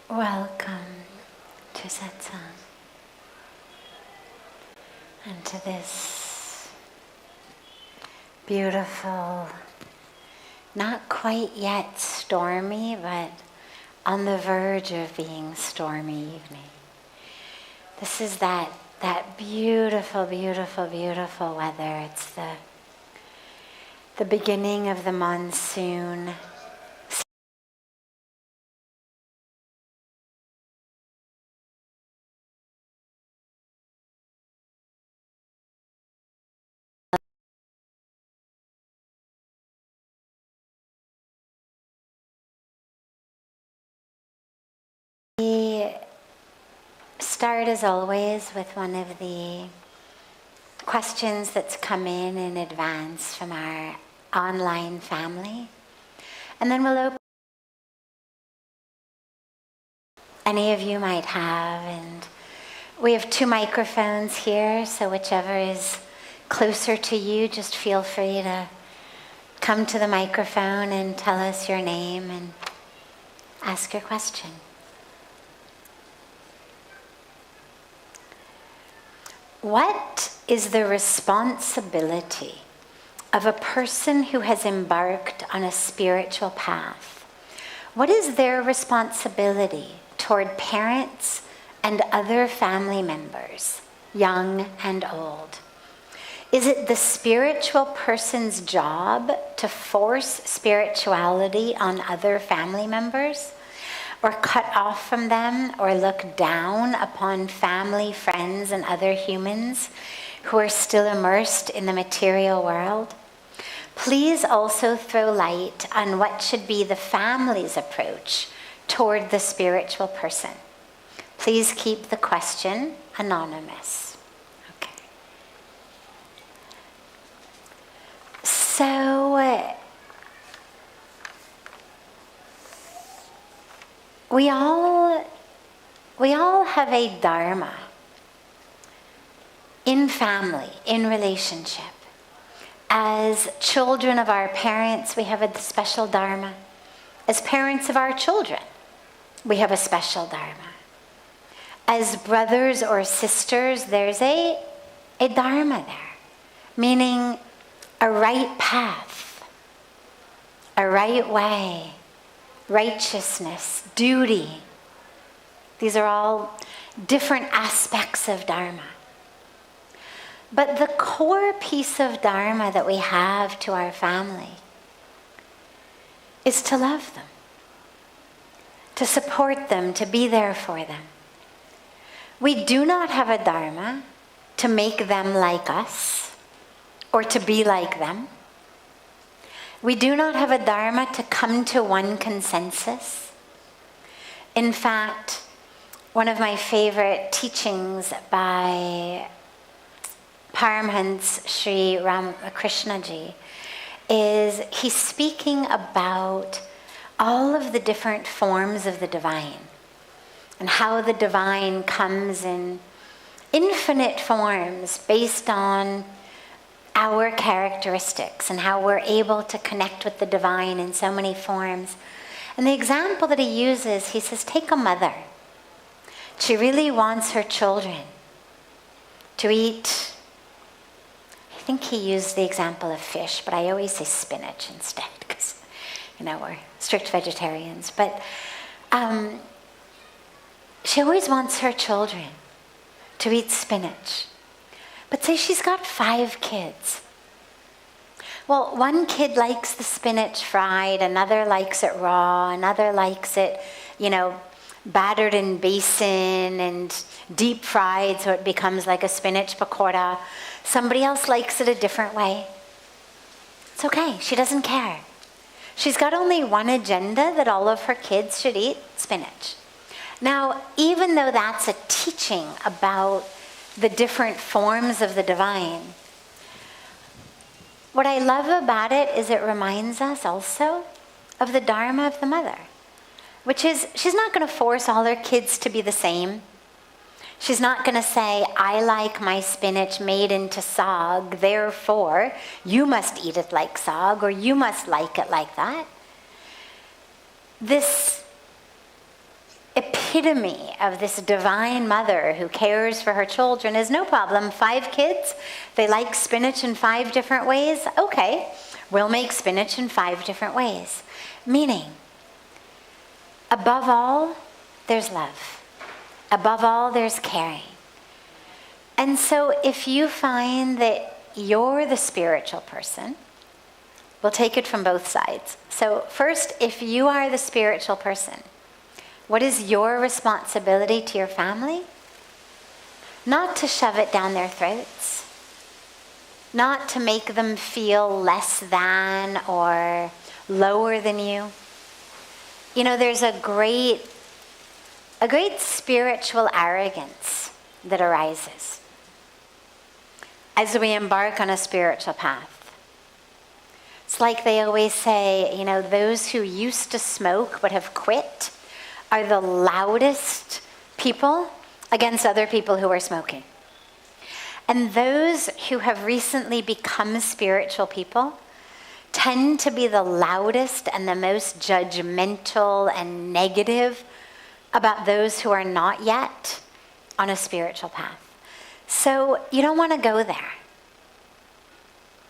Welcome to Satsang and to this beautiful, not quite yet stormy, but on the verge of being stormy evening. This is that beautiful, beautiful, beautiful weather. It's the beginning of the monsoon. We start, as always, with one of the questions that's come in advance from our online family. And then we'll open any of you might have. And we have 2 microphones here, so whichever is closer to you, just feel free to come to the microphone and tell us your name and ask your question. What is the responsibility of a person who has embarked on a spiritual path? What is their responsibility toward parents and other family members, young and old? Is it the spiritual person's job to force spirituality on other family members, or cut off from them, or look down upon family, friends, and other humans who are still immersed in the material world? Please also throw light on what should be the family's approach toward the spiritual person. Please keep the question anonymous. Okay. So, we all have a dharma in family, in relationship. As children of our parents, we have a special dharma. As parents of our children, we have a special dharma. As brothers or sisters, there's a dharma there, meaning a right path, a right way, righteousness, duty. These are all different aspects of dharma. But the core piece of dharma that we have to our family is to love them, to support them, to be there for them. We do not have a dharma to make them like us or to be like them. We do not have a dharma to come to one consensus. In fact, one of my favorite teachings by Parmarth Sri Ramakrishnaji is he's speaking about all of the different forms of the divine and how the divine comes in infinite forms based on our characteristics and how we're able to connect with the divine in so many forms. And the example that he uses, he says, take a mother. She really wants her children to eat, I think he used the example of fish, but I always say spinach instead because, we're strict vegetarians. But she always wants her children to eat spinach. But say she's got 5 kids. Well, one kid likes the spinach fried, another likes it raw, another likes it, battered in basin and deep fried so it becomes like a spinach pakora. Somebody else likes it a different way. It's okay, she doesn't care. She's got only one agenda, that all of her kids should eat spinach. Now, even though that's a teaching about the different forms of the divine, what I love about it is it reminds us also of the dharma of the mother, which is she's not going to force all her kids to be the same. She's not going to say, I like my spinach made into sag, therefore you must eat it like sag, or you must like it like that. This epitome of this divine mother who cares for her children is no problem. 5 kids, they like spinach in 5 different ways. Okay, we'll make spinach in 5 different ways. Meaning, above all, there's love. Above all, there's caring. And so if you find that you're the spiritual person, we'll take it from both sides. So first, if you are the spiritual person, what is your responsibility to your family? Not to shove it down their throats. Not to make them feel less than or lower than you. You know, there's a great spiritual arrogance that arises as we embark on a spiritual path. It's like they always say, you know, those who used to smoke but have quit are the loudest people against other people who are smoking. And those who have recently become spiritual people tend to be the loudest and the most judgmental and negative about those who are not yet on a spiritual path. So you don't want to go there.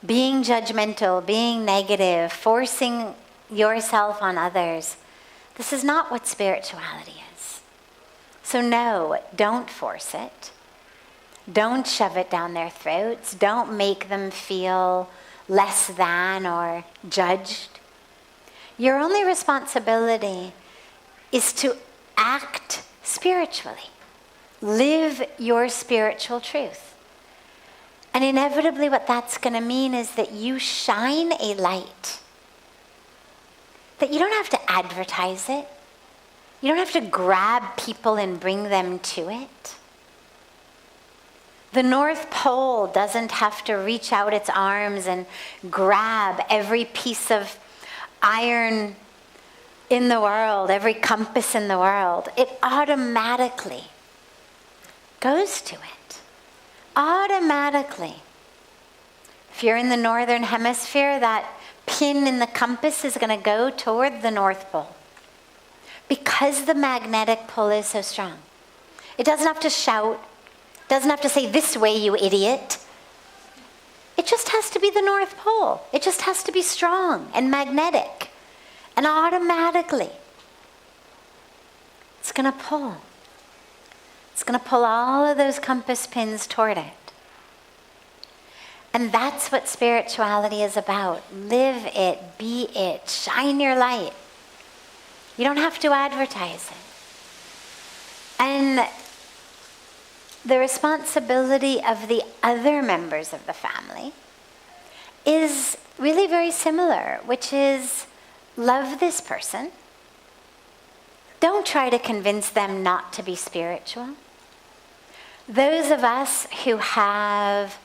Being judgmental, being negative, forcing yourself on others, this is not what spirituality is. So no, don't force it. Don't shove it down their throats. Don't make them feel less than or judged. Your only responsibility is to act spiritually. Live your spiritual truth. And inevitably what that's going to mean is that you shine a light. That you don't have to advertise it. You don't have to grab people and bring them to it. The North Pole doesn't have to reach out its arms and grab every piece of iron in the world, every compass in the world. It automatically goes to it. Automatically. If you're in the northern hemisphere, that pin in the compass is going to go toward the North Pole because the magnetic pull is so strong. It doesn't have to shout. Doesn't have to say, "This way, you idiot." It just has to be the North Pole. It just has to be strong and magnetic. And automatically, it's going to pull. It's going to pull all of those compass pins toward it. And that's what spirituality is about. Live it, be it, shine your light. You don't have to advertise it. And the responsibility of the other members of the family is really very similar, which is love this person. Don't try to convince them not to be spiritual. Those of us who have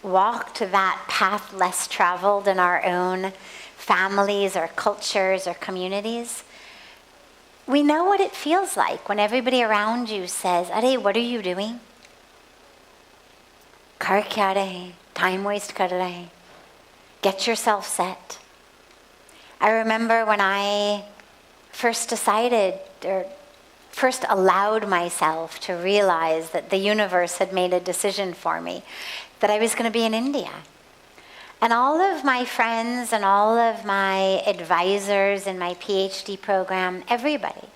walked that path less traveled in our own families or cultures or communities, we know what it feels like when everybody around you says, "Arey, what are you doing? Kar kya rahe? Time waste kar rahe? Get yourself set." I remember when I first decided or first allowed myself to realize that the universe had made a decision for me, that I was going to be in India. And all of my friends and all of my advisors in my PhD program, everybody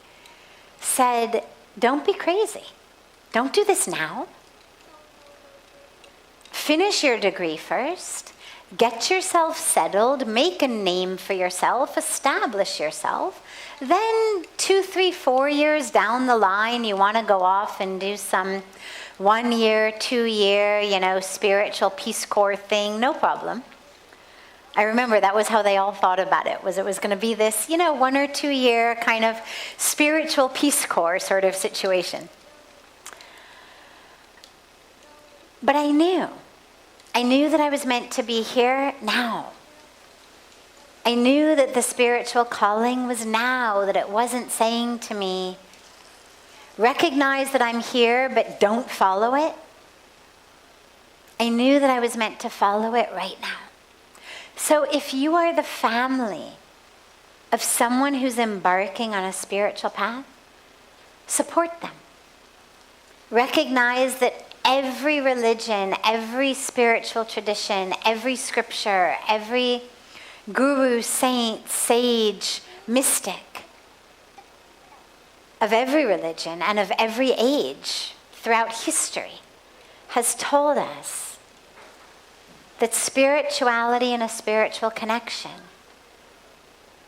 said, "Don't be crazy. Don't do this now. Finish your degree first. Get yourself settled. Make a name for yourself. Establish yourself. Then 2, 3, 4 years down the line, you want to go off and do some 1 year, 2 year, spiritual Peace Corps thing. No problem." I remember that was how they all thought about it was going to be this, 1 or 2 year kind of spiritual Peace Corps sort of situation. But I knew that I was meant to be here now. I knew that the spiritual calling was now, that it wasn't saying to me, "Recognize that I'm here, but don't follow it." I knew that I was meant to follow it right now. So if you are the family of someone who's embarking on a spiritual path, support them. Recognize that every religion, every spiritual tradition, every scripture, every guru, saint, sage, mystic of every religion and of every age throughout history has told us that spirituality and a spiritual connection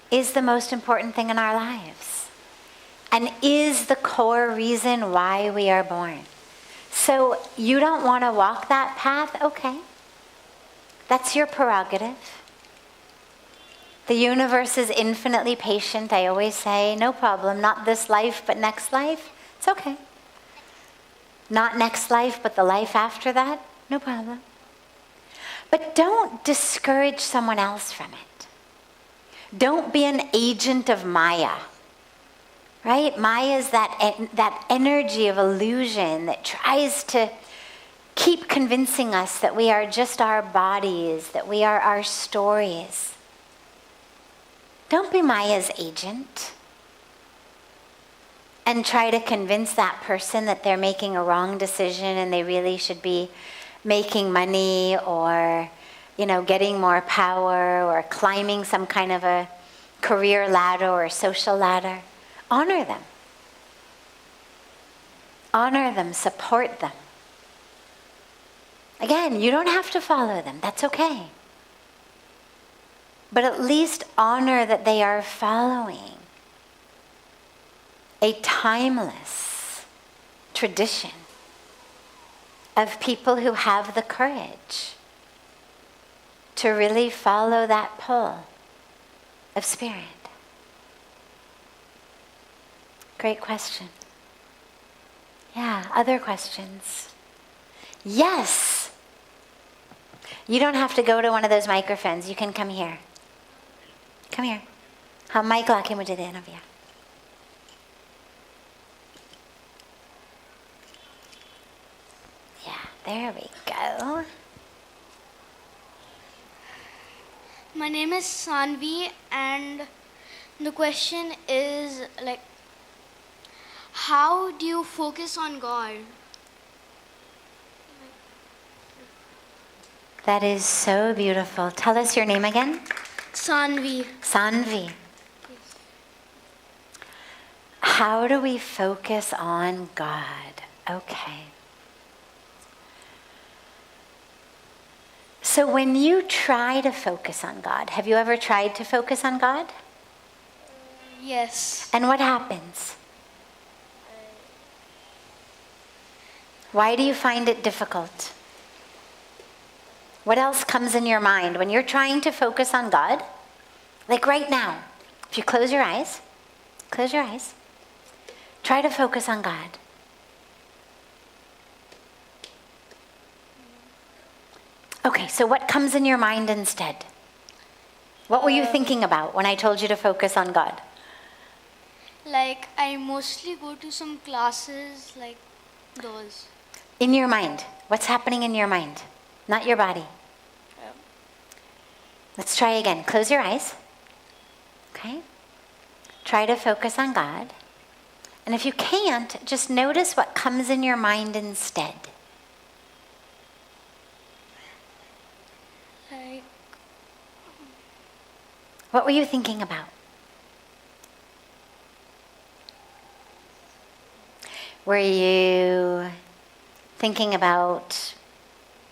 is the most important thing in our lives and is the core reason why we are born. So you don't want to walk that path? Okay. That's your prerogative. The universe is infinitely patient. I always say, no problem, not this life, but next life. It's okay. Not next life, but the life after that. No problem. But don't discourage someone else from it. Don't be an agent of Maya. Right? Maya is that energy of illusion that tries to keep convincing us that we are just our bodies, that we are our stories. Don't be Maya's agent and try to convince that person that they're making a wrong decision and they really should be making money or, getting more power or climbing some kind of a career ladder or social ladder. Honor them. Honor them, support them. Again, you don't have to follow them. That's okay. But at least honor that they are following a timeless tradition of people who have the courage to really follow that pull of spirit. Great question. Yeah, other questions? Yes. You don't have to go to one of those microphones. You can come here. Come here. हम mic लाके मुझे देना भैया. Yeah, there we go. My name is Sanvi, and the question is how do you focus on God? That is so beautiful. Tell us your name again. Sanvi. Sanvi. How do we focus on God? Okay. So when you try to focus on God, have you ever tried to focus on God? Yes. And what happens? Why do you find it difficult? What else comes in your mind when you're trying to focus on God? Like right now, if you close your eyes, try to focus on God. Okay, so what comes in your mind instead? What were you thinking about when I told you to focus on God? I mostly go to some classes like those. In your mind, what's happening in your mind? Not your body. Let's try again. Close your eyes. Okay? Try to focus on God. And if you can't, just notice what comes in your mind instead. What were you thinking about? Were you thinking about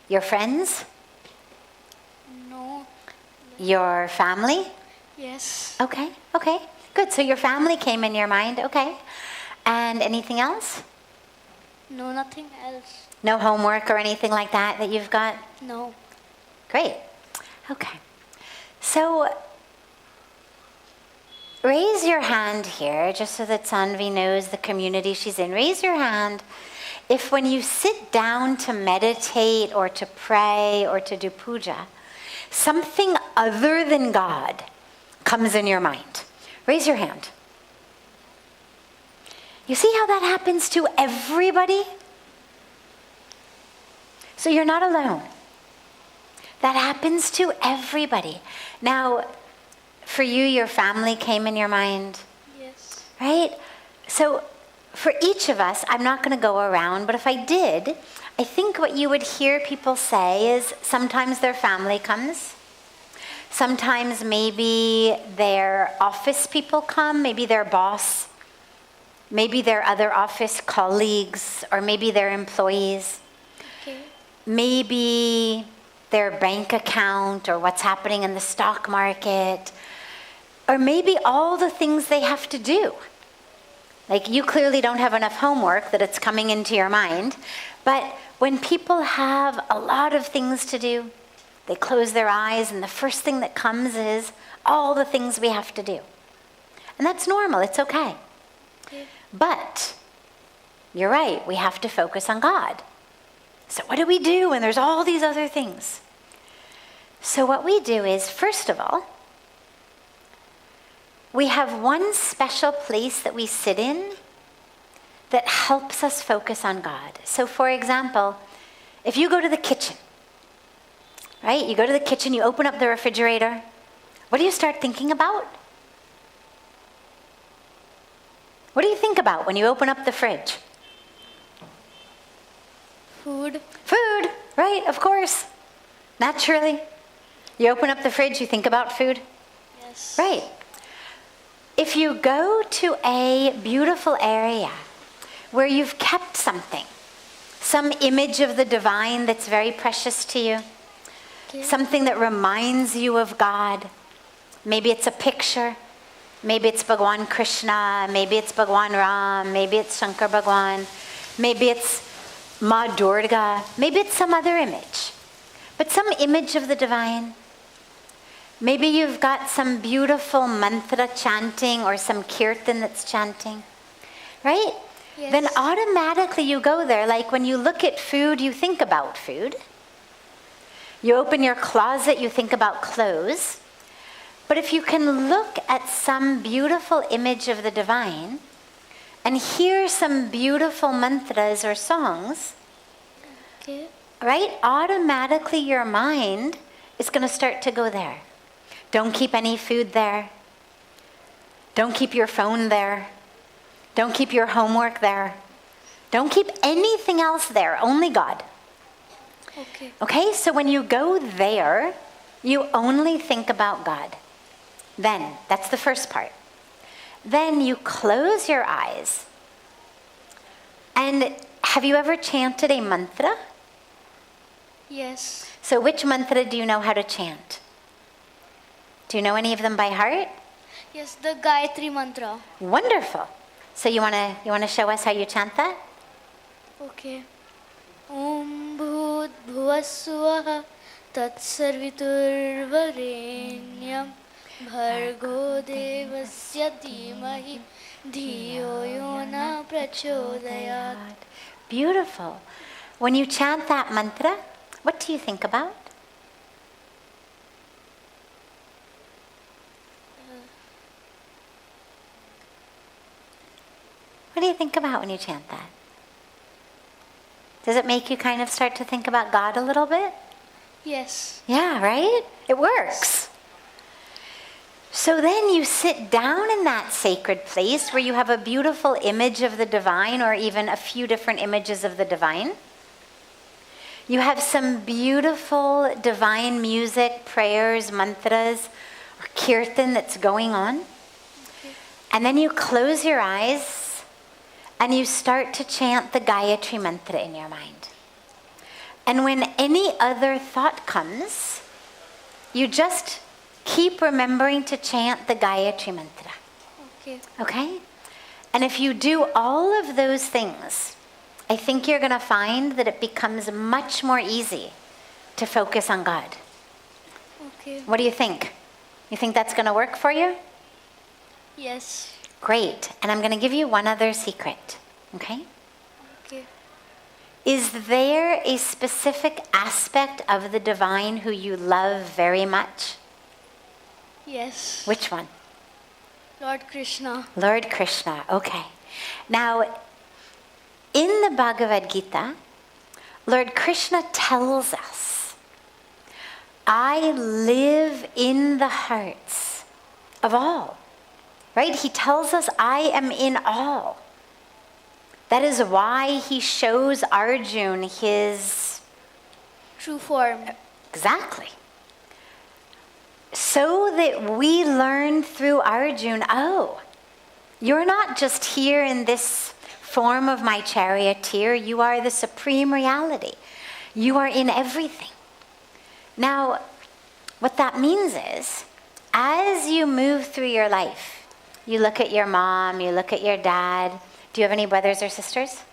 your friends? No. Your family? Yes. Okay. Good. So your family came in your mind. Okay. And anything else? No, nothing else. No homework or anything like that you've got? No. Great. Okay. So raise your hand here, just so that Sanvi knows the community she's in. Raise your hand if when you sit down to meditate or to pray or to do puja, something other than God comes in your mind. Raise your hand. You see how that happens to everybody? So you're not alone. That happens to everybody. Now, for you, your family came in your mind. Yes. Right? So for each of us, I'm not going to go around, but if I did, I think what you would hear people say is sometimes their family comes. Sometimes maybe their office people come, maybe their boss, maybe their other office colleagues, or maybe their employees. Okay. Maybe their bank account or what's happening in the stock market, or maybe all the things they have to do. Like you clearly don't have enough homework that it's coming into your mind, but when people have a lot of things to do, they close their eyes and the first thing that comes is all the things we have to do. And that's normal, it's okay. Okay. But you're right, we have to focus on God. So what do we do when there's all these other things? So what we do is, first of all, we have one special place that we sit in that helps us focus on God. So for example, if you go to the kitchen, right? You go to the kitchen, you open up the refrigerator. What do you start thinking about? What do you think about when you open up the fridge? Food. Food, right, of course. Naturally. You open up the fridge, you think about food. Yes. Right. If you go to a beautiful area where you've kept something, some image of the divine that's very precious to you, Okay. something that reminds you of God, maybe it's a picture, maybe it's Bhagwan Krishna, maybe it's Bhagwan Ram, maybe it's Shankar Bhagwan, maybe it's Ma Durga, maybe it's some other image, but some image of the divine. Maybe you've got some beautiful mantra chanting or some kirtan that's chanting, right? Yes. Then automatically you go there. Like when you look at food, you think about food. You open your closet, you think about clothes. But if you can look at some beautiful image of the divine and hear some beautiful mantras or songs, Okay. right? Automatically your mind is going to start to go there. Don't keep any food there. Don't keep your phone there. Don't keep your homework there. Don't keep anything else there, only God. Okay. Okay, so when you go there, you only think about God. Then, that's the first part. Then you close your eyes. And have you ever chanted a mantra? Yes. So which mantra do you know how to chant? Do you know any of them by heart? Yes, the Gayatri mantra. Wonderful. So you wanna show us how you chant that? Okay. Om Bhut Bhuvassuvaha Tat Sarviturvarenyam Bhargo Devasya Dhimahi Dhiyo Yona Prachodayat. Beautiful. When you chant that mantra, what do you think about? What do you think about when you chant that? Does it make you kind of start to think about God a little bit? Yes. Yeah, right? It works. So then you sit down in that sacred place where you have a beautiful image of the divine or even a few different images of the divine. You have some beautiful divine music, prayers, mantras, or kirtan that's going on. Okay. And then you close your eyes and you start to chant the Gayatri mantra in your mind. And when any other thought comes, you just keep remembering to chant the Gayatri mantra. Okay. Okay? And if you do all of those things, I think you're going to find that it becomes much more easy to focus on God. Okay. What do you think? You think that's going to work for you? Yes. Great. And I'm going to give you one other secret. Okay? Okay. Is there a specific aspect of the divine who you love very much? Yes. Which one? Lord Krishna. Lord Krishna. Okay. Now, in the Bhagavad Gita, Lord Krishna tells us, I live in the hearts of all. Right? He tells us, I am in all. That is why he shows Arjun his True form. exactly. So that we learn through Arjun, oh, you're not just here in this form of my charioteer, you are the supreme reality. You are in everything. Now, what that means is, as you move through your life, you look at your mom, you look at your dad. Do you have any brothers or sisters?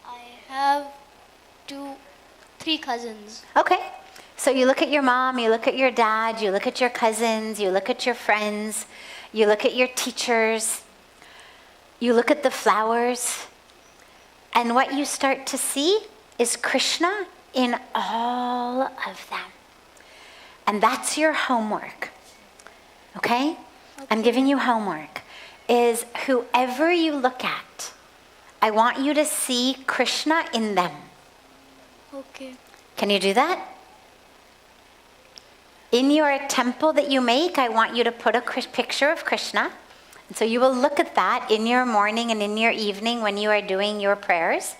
I have 3 cousins. Okay. So you look at your mom, you look at your dad, you look at your cousins, you look at your friends, you look at your teachers, you look at the flowers, and what you start to see is Krishna in all of them. And that's your homework. Okay? I'm giving you homework. Is whoever you look at, I want you to see Krishna in them. Okay. Can you do that? In your temple that you make, I want you to put a picture of Krishna. And so you will look at that in your morning and in your evening when you are doing your prayers.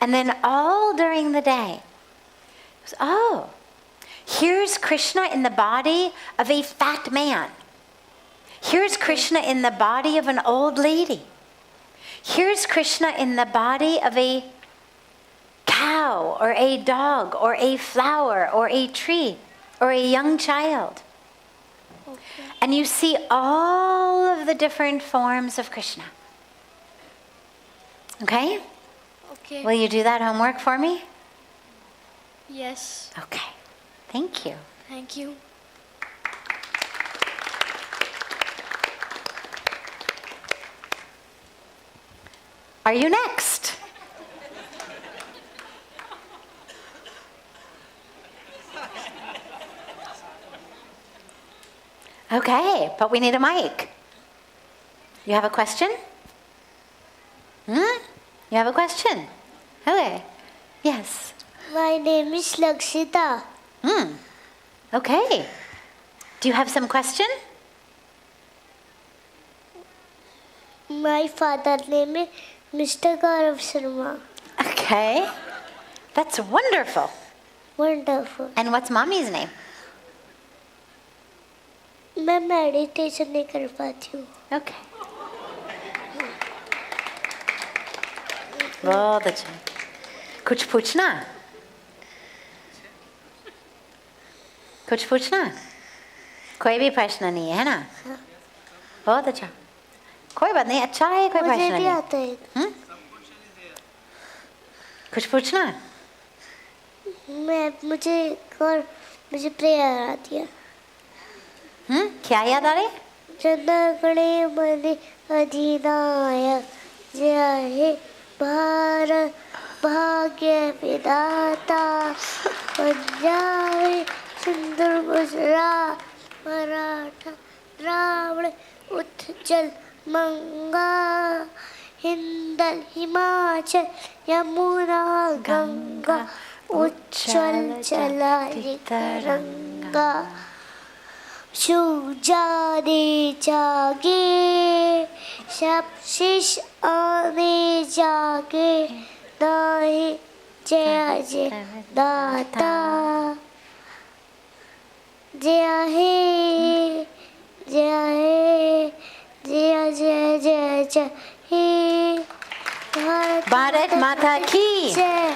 And then all during the day. Oh, here's Krishna in the body of a fat man. Here's Krishna in the body of an old lady. Here's Krishna in the body of a cow or a dog or a flower or a tree or a young child. Okay. And you see all of the different forms of Krishna. Okay? Okay. Will you do that homework for me? Yes. Okay. Thank you. Thank you. Are you next? Okay, but we need a mic. You have a question? You have a question? Okay. Yes. My name is Lakshita. Okay. Do you have some question? My father's name is Mr. Gaurav Sharma. Okay. That's wonderful. Wonderful. And what's mommy's name? मैं meditation नहीं कर पाती हूँ. Okay. बहुत अच्छा. कुछ पूछना? कुछ पूछना? कोई भी प्रश्न नहीं है ना? बहुत अच्छा. कोई बात नहीं, अच्छा है, कोई मुझे प्रश्न भी नहीं. आता है. कुछ पूछना? मुझे प्रेयर आती है. क्या याद आ रही? जनगणे मने अधिनायक जय हे भारत भाग्य विधाता पंजाब सिंधु गुजरात मराठा द्राविड़ उत्कल गंगा हिंदल हिमाचल यमुना गंगा उच्छल चलाए तरंगा जाने जागे सब शीश आने जागे दाए जय जय दाता जय हे जय हे जय जय जय जय हे भारत माता की जय.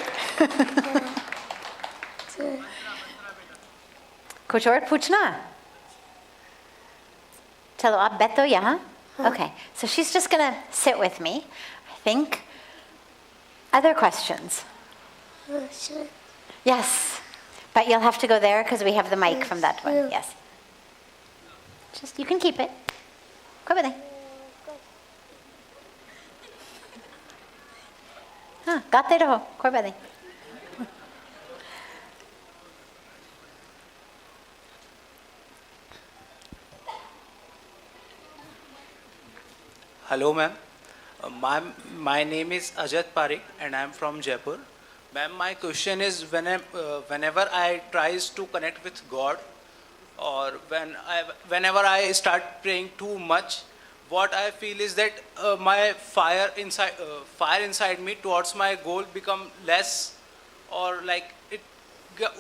कुछ और पूछना? चलो आप बैठो यहाँ. Okay, so she's just gonna sit with me, I think. Other questions? Yes, but you'll have to go there because we have the mic from that one. Yes. Just, you can keep it. कोई बात नहीं. हाँ, गाते रहो, कोई बात नहीं. Hello, ma'am. My name is Ajat Parik and I am from Jaipur. Ma'am, my question is whenever I tries to connect with God or whenever I start praying too much, what I feel is that my fire inside me towards my goal become less, or like it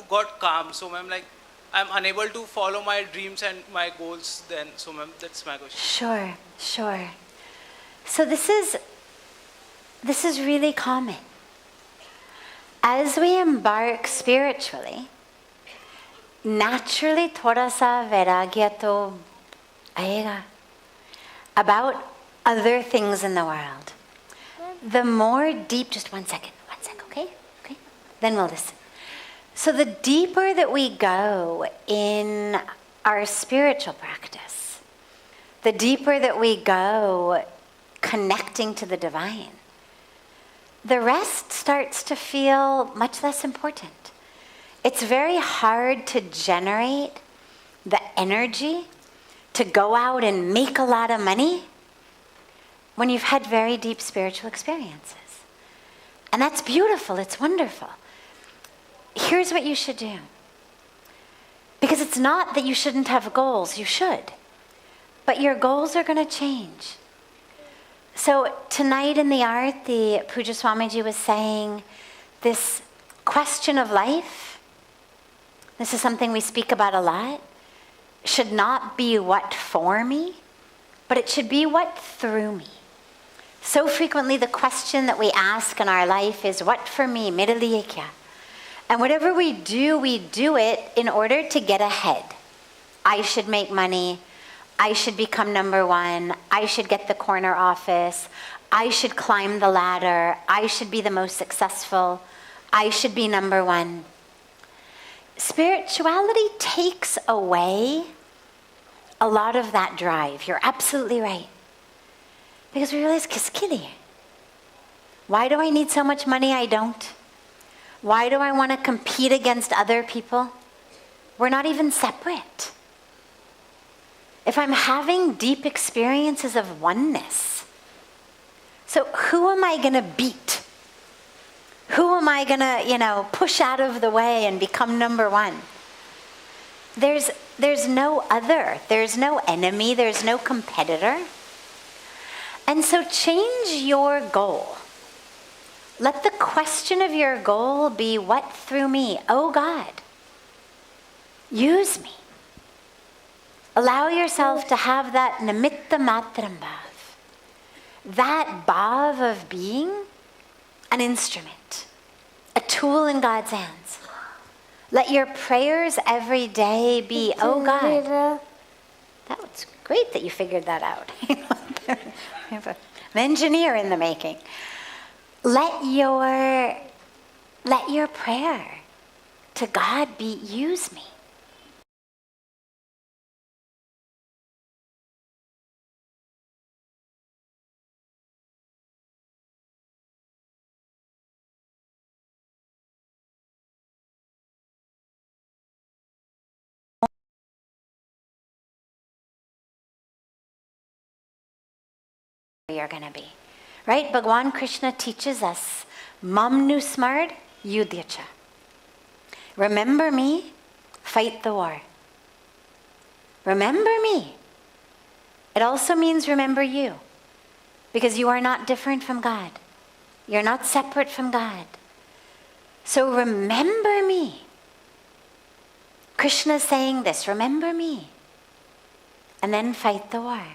got calm. So ma'am, like I'm unable to follow my dreams and my goals then. So ma'am, that's my question. Sure, sure. So this is really common. As we embark spiritually, naturally thoda sa vairagya to aega about other things in the world. The more deep, just one second, okay? Okay? Then we'll listen. So the deeper that we go in our spiritual practice, the deeper that we go connecting to the divine, the rest starts to feel much less important. It's very hard to generate the energy to go out and make a lot of money when you've had very deep spiritual experiences. And that's beautiful, it's wonderful. Here's what you should do. Because it's not that you shouldn't have goals, you should. But your goals are going to change. So tonight in the Aarti, Pujya Swamiji was saying this question of life, this is something we speak about a lot, should not be what for me, but it should be what through me. So frequently the question that we ask in our life is, what for me, mere liye kya? And whatever we do it in order to get ahead. I should make money. I should become number one. I should get the corner office. I should climb the ladder. I should be the most successful. I should be number one. Spirituality takes away a lot of that drive. You're absolutely right. Because we realize, kiske liye? Why do I need so much money I don't? Why do I want to compete against other people? We're not even separate. If I'm having deep experiences of oneness, so who am I going to beat? Who am I going to, push out of the way and become number one? There's no other. There's no enemy. There's no competitor. And so change your goal. Let the question of your goal be, what through me? Oh God, use me. Allow yourself to have that nimitta matram bhav. That bhav of being an instrument, a tool in God's hands. Let your prayers every day be, oh God. That's great that you figured that out. We have an engineer in the making. Let your prayer to God be, use me. You're going to be. Right? Bhagwan Krishna teaches us, Mam nu smard yudhyacha. Remember me, fight the war. Remember me. It also means remember you. Because you are not different from God. You're not separate from God. So remember me. Krishna is saying this, remember me. And then fight the war.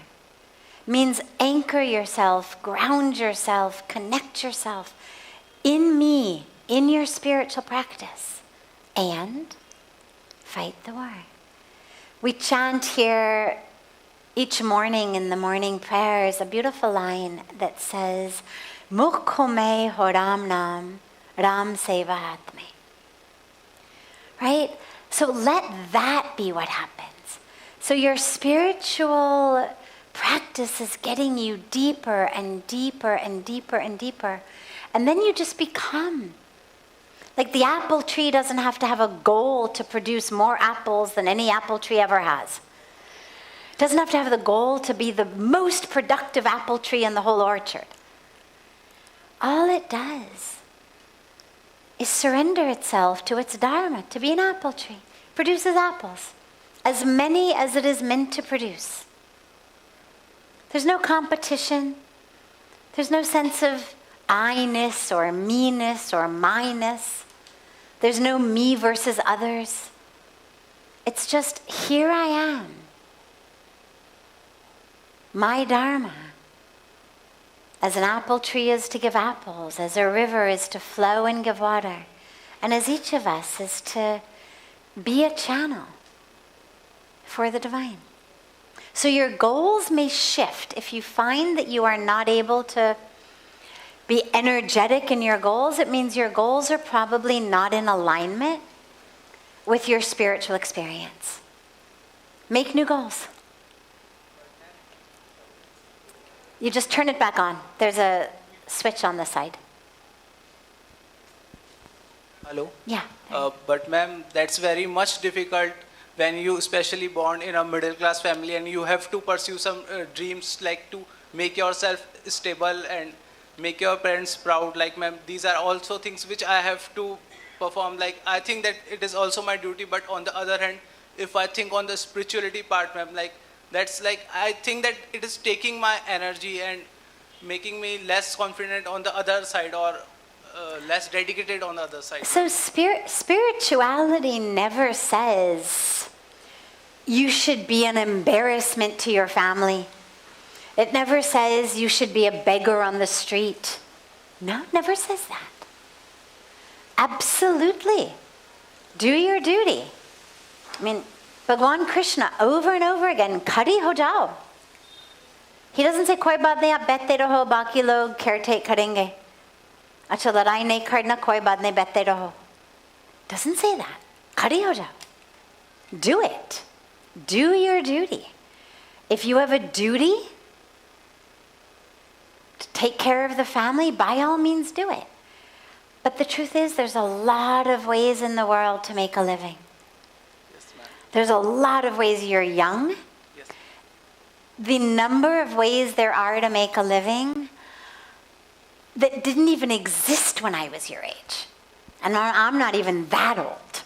Means anchor yourself, ground yourself, connect yourself in me, in your spiritual practice, and fight the war. We chant here each morning in the morning prayers a beautiful line that says, Mukho me ho Ram Nam, Ram Seva Atme. Right? So let that be what happens. So your spiritual practice is getting you deeper and deeper and deeper and deeper. And then you just become. Like the apple tree doesn't have to have a goal to produce more apples than any apple tree ever has. It doesn't have to have the goal to be the most productive apple tree in the whole orchard. All it does is surrender itself to its dharma, to be an apple tree. Produces apples, as many as it is meant to produce. There's no competition. There's no sense of I-ness or me-ness or my-ness. There's no me versus others. It's just, here I am. My dharma. As an apple tree is to give apples, as a river is to flow and give water, and as each of us is to be a channel for the divine. So your goals may shift. If you find that you are not able to be energetic in your goals, it means your goals are probably not in alignment with your spiritual experience. Make new goals. You just turn it back on. There's a switch on the side. Hello? Yeah. But ma'am, that's very much difficult when you especially born in a middle class family and you have to pursue some dreams like to make yourself stable and make your parents proud. Like ma'am, these are also things which I have to perform. Like I think that it is also my duty, but on the other hand, if I think on the spirituality part, ma'am, like that's like, I think that it is taking my energy and making me less confident on the other side or less dedicated on the other side. So spirituality never says you should be an embarrassment to your family. It never says you should be a beggar on the street. No, it never says that. Absolutely. Do your duty. I mean, Bhagwan Krishna over and over again, khadi ho jao. He doesn't say koi baat nahi, aap bete raho, baki log caretake karenge. Acha ladai nahi karna, koi baat nahi, bete raho. Doesn't say that. Khadi ho jao. Do it. Do your duty. If you have a duty to take care of the family, by all means do it. But the truth is, there's a lot of ways in the world to make a living. Yes, ma'am. There's a lot of ways. You're young. Yes. The number of ways there are to make a living that didn't even exist when I was your age. And I'm not even that old.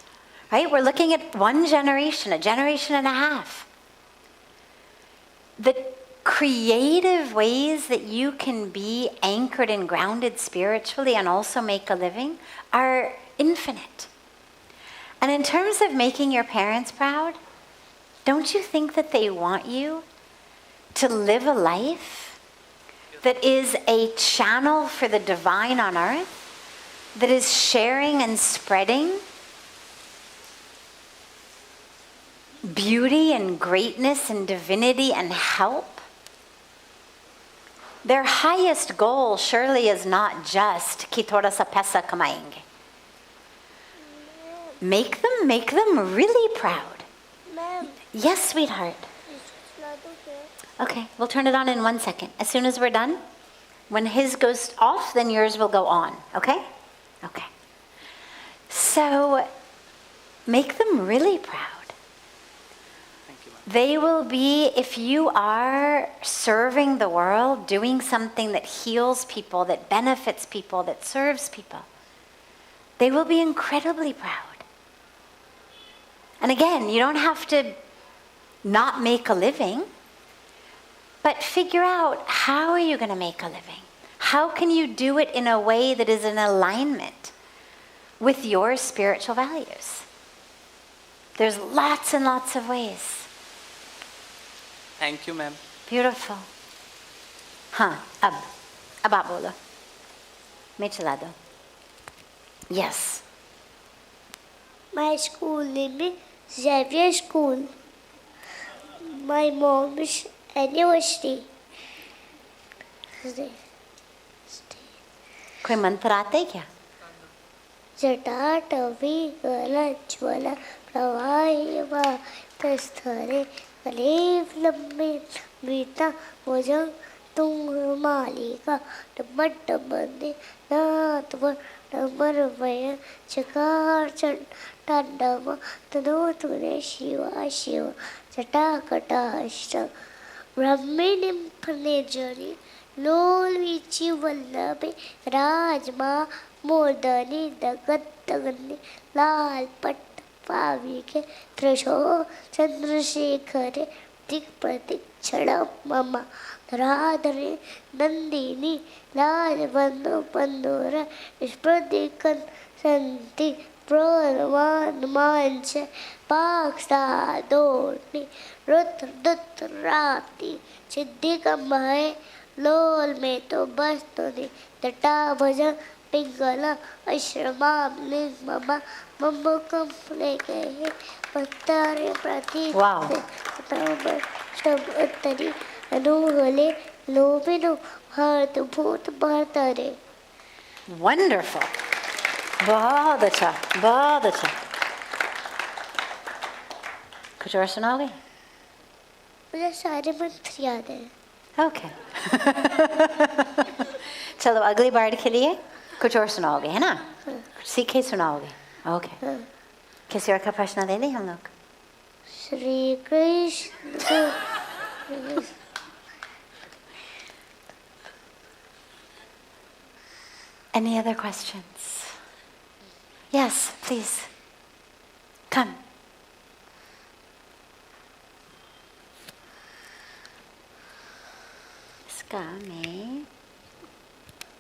Right? We're looking at one generation, a generation and a half. The creative ways that you can be anchored and grounded spiritually and also make a living are infinite. And in terms of making your parents proud, don't you think that they want you to live a life that is a channel for the divine on earth, that is sharing and spreading beauty and greatness and divinity and help? Their highest goal surely is not just ki thoda sa paisa kamayenge. Make them really proud. Ma'am, Yes, sweetheart. it's not okay. Okay, we'll turn it on in 1 second. As soon as we're done, when his goes off, then yours will go on. Okay? Okay. So, make them really proud. Thank you, ma'am. They will be, if you are serving the world, doing something that heals people, that benefits people, that serves people, they will be incredibly proud. And again, you don't have to not make a living, but figure out, how are you going to make a living? How can you do it in a way that is in alignment with your spiritual values? There's lots and lots of ways. Thank you, ma'am. Beautiful. हाँ, अब आप बोलो. मैं चला दूँ. Yes. My school name is Xavier School. My mom's anniversary. कोई मंत्र आते हैं क्या? जटाटवी गलज्वल प्रवाहिवा तस्थरे कलेवलम्बे वीता भुजं तुंगमालिका डबडबंदे नातवर डमरवय चकार चंडाडव तदोतुरे शिवा शिव जटाकटाष्ट ब्रह्मिणीं फनेजरी लोलवीची वल्लभे राजमा मोदनी दगदगनी लाल पट्ट पाविके त्रिशो चंद्रशेखरे प्रतीक प्रतीक्षण मम धराधरे नंदिनी राजबंधु बंधुर स्प्रतिकन संति प्रणवान मांच पाक्षादोनि रुद्र दुत्राति सिद्धि कमय लोल में तो बस्तुनि तटा भजन पिंगला अश्रमाम लिंगमा मम्बकम लेके पत्तारे प्रतीक शब्द उत्तरी अनुहले लोभिनो हर्त भूत भरतरे. Wonderful. बहुत अच्छा, बहुत अच्छा. कुछ और सुनाओगे? मुझे सारे मंत्र याद है. ओके. चलो अगली बार के लिए कुछ और सुनाओगे, है ना? सीखे सुनाओगे. ओके. किसी और का प्रश्न ले लें हम लोग? Shri Krishna. Any other questions? Yes, please. Come. इसका मैं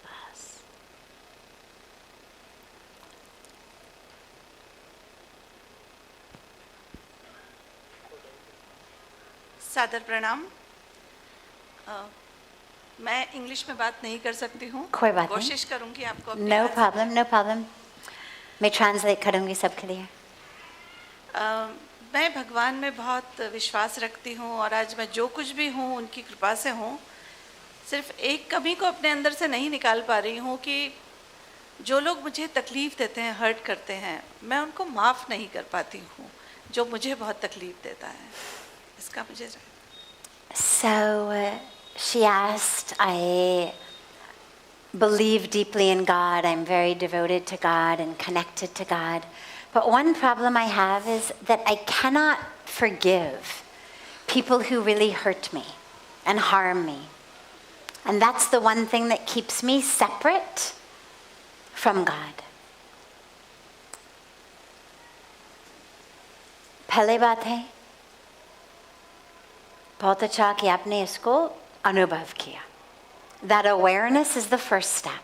बस. सादर प्रणाम. मैं इंग्लिश में बात नहीं कर सकती हूँ. कोई बात नहीं. कोशिश करूँगी आपको. No problem, no problem. मैं ट्रांसलेट करूँगी सबके लिए. मैं भगवान में बहुत विश्वास रखती हूँ और आज मैं जो कुछ भी हूँ उनकी कृपा से हूँ. सिर्फ एक कमी को अपने अंदर से नहीं निकाल पा रही हूँ कि जो लोग मुझे तकलीफ़ देते हैं, हर्ट करते हैं, मैं उनको माफ़ नहीं कर पाती हूँ जो मुझे बहुत तकलीफ़ देता है. इसका मुझे. So she asked, I believe deeply in God. I'm very devoted to God and connected to God. But one problem I have is that I cannot forgive people who really hurt me and harm me. And that's the one thing that keeps me separate from God. पहले बात है, बहुत अच्छा कि आपने इसको अनुभव किया. That awareness is the first step.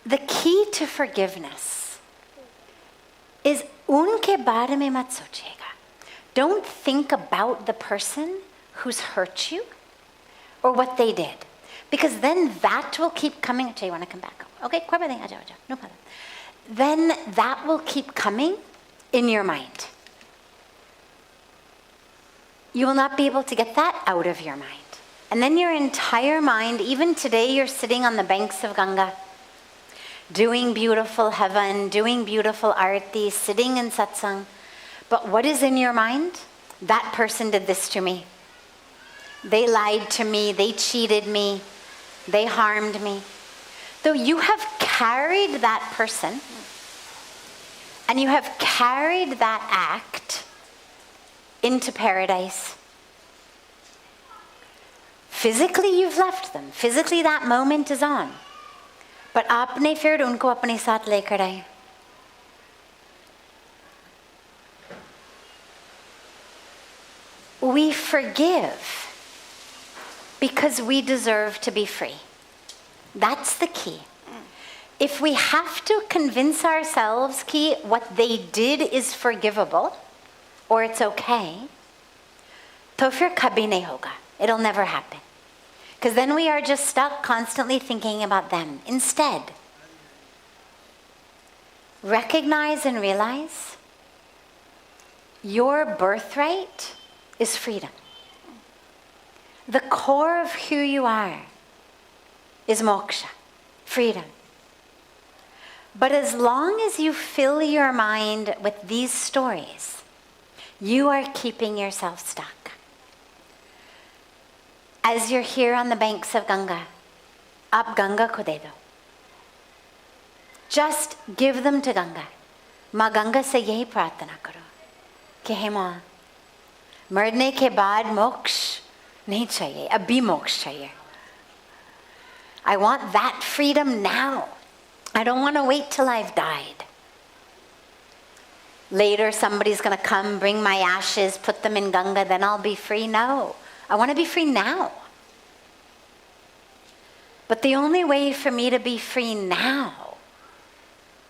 The key to forgiveness is उनके बारे में मत सोचिएगा. Don't think about the person who's hurt you or what they did. Because then that will keep coming. Actually, you want to come back? Okay, कोई बात नहीं, आजा, आजा, no problem. Then that will keep coming in your mind. You will not be able to get that out of your mind. And then your entire mind, even today you're sitting on the banks of Ganga, doing beautiful heaven, doing beautiful arati, sitting in satsang. But what is in your mind? That person did this to me. They lied to me, they cheated me, they harmed me. Though you have carried that person, and you have carried that act into paradise. Physically, you've left them. Physically, that moment is on. But आपने फिर उनको अपने साथ लेकर आए. We forgive because we deserve to be free. That's the key. If we have to convince ourselves that what they did is forgivable or it's okay, तो फिर कभी नहीं होगा. It'll never happen. Because then we are just stuck constantly thinking about them. Instead, recognize and realize your birthright is freedom. The core of who you are is moksha, freedom. But as long as you fill your mind with these stories, you are keeping yourself stuck. As you're here on the banks of Ganga, aap Ganga ko de do. Just give them to Ganga. माँ गंगा से यही प्रार्थना करो कि हे माँ, मरने के बाद मोक्ष नहीं चाहिए, अभी मोक्ष चाहिए. I want that freedom now. I don't want to wait till I've died. later somebody's going to come, bring my ashes, put them in Ganga, then I'll be free. No, I want to be free now. But the only way for me to be free now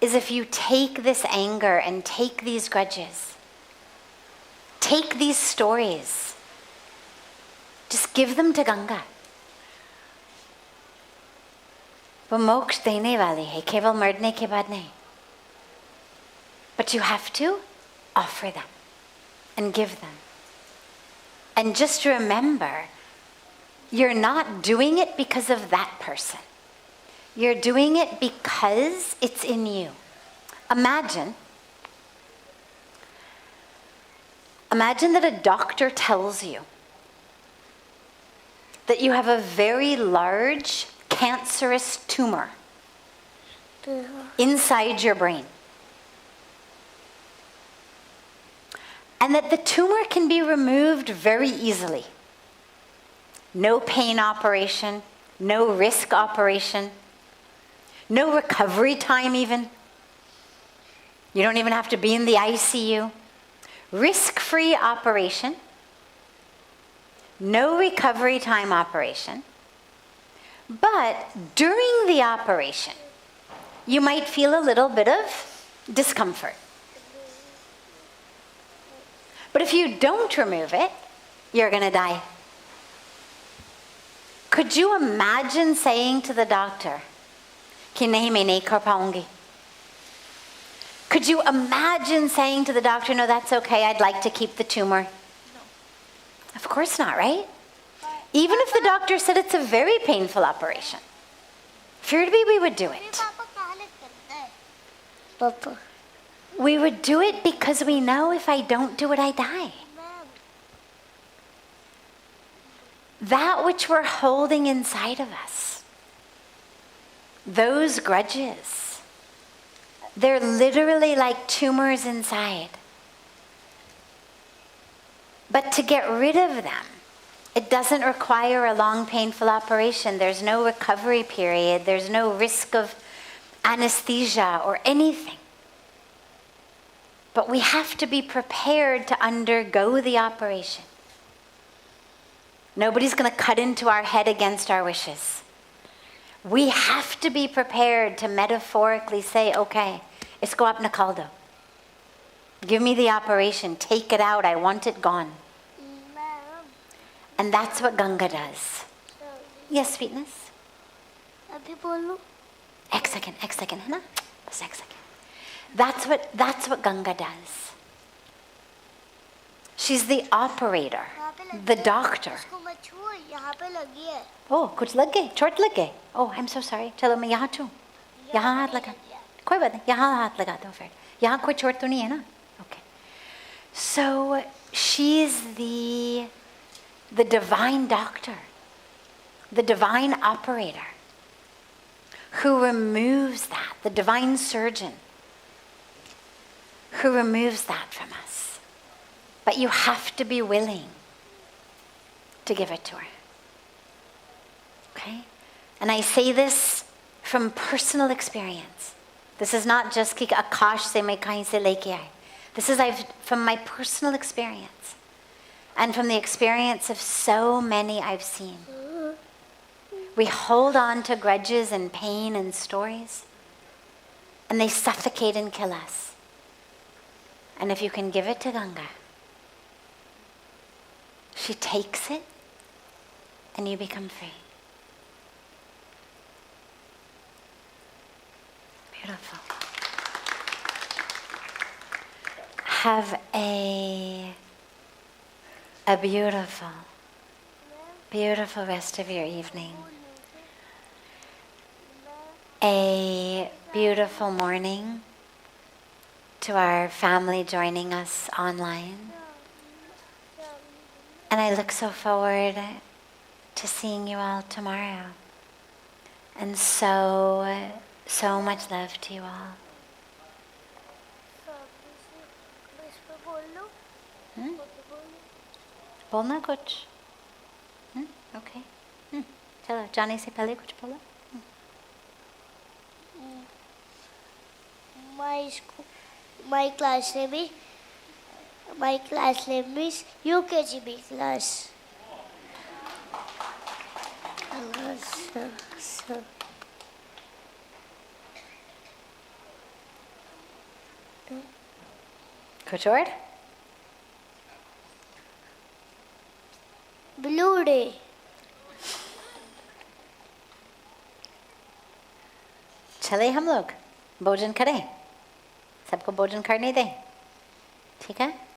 is if you take this anger and take these grudges, take these stories, just give them to Ganga. वो मोक्ष देने वाली है, केवल मरने के बाद नहीं. But you have to offer them and give them. And just remember, you're not doing it because of that person. You're doing it because it's in you. Imagine that a doctor tells you that you have a very large cancerous tumor inside your brain. And that the tumor can be removed very easily. No pain operation, no risk operation, no recovery time even. You don't even have to be in the ICU. Risk-free operation, no recovery time operation. But during the operation, you might feel a little bit of discomfort. But if you don't remove it, you're going to die. Could you imagine saying to the doctor, कि नहीं मैं नहीं कर पाऊंगी? Could you imagine saying to the doctor, no, that's okay, I'd like to keep the tumor? No. Of course not, right? Even if the doctor said it's a very painful operation. Feared we would do it. Papa. We would do it because we know if I don't do it, I die. That which we're holding inside of us, those grudges, they're literally like tumors inside. But to get rid of them, it doesn't require a long, painful operation. There's no recovery period. There's no risk of anesthesia or anything. But we have to be prepared to undergo the operation. Nobody's going to cut into our head against our wishes. We have to be prepared to metaphorically say, okay, isko aap nikal do. Give me the operation. Take it out. I want it gone. And that's what Ganga does. Yes, sweetness? अभी बोलूं? Ek second, है ना? Bas ek second. That's what Ganga does. She's the operator, the doctor. इसको मत छुओ, यहाँ पे लगी है. Oh, कुछ लग गए, चोट लग गए. Oh, I'm so sorry. चलो मैं यहाँ छूँ. यहाँ हाथ लगा. कोई बात नहीं. यहाँ हाथ लगा दो फिर. यहाँ कोई चोट तो नहीं है ना? Okay. So she's the divine doctor, the divine operator who removes that, the divine surgeon who removes that from us. But you have to be willing to give it to her. Okay? And I say this from personal experience. This is not just कि आकाश से मैं कहीं से लेके आए. This is from my personal experience. And from the experience of so many I've seen. We hold on to grudges and pain and stories, and they suffocate and kill us. And if you can give it to Ganga, she takes it, and you become free. Beautiful. Have a beautiful, beautiful rest of your evening. A beautiful morning to our family joining us online. And I look so forward to seeing you all tomorrow. And so much love to you all. बोलना कुछ? Okay. चलो जाने से पहले कुछ बोलो. my class name is UKGB class. So. कुछ और? Blue day. चले हम लोग भोजन करें, सबको भोजन करने दें, ठीक है?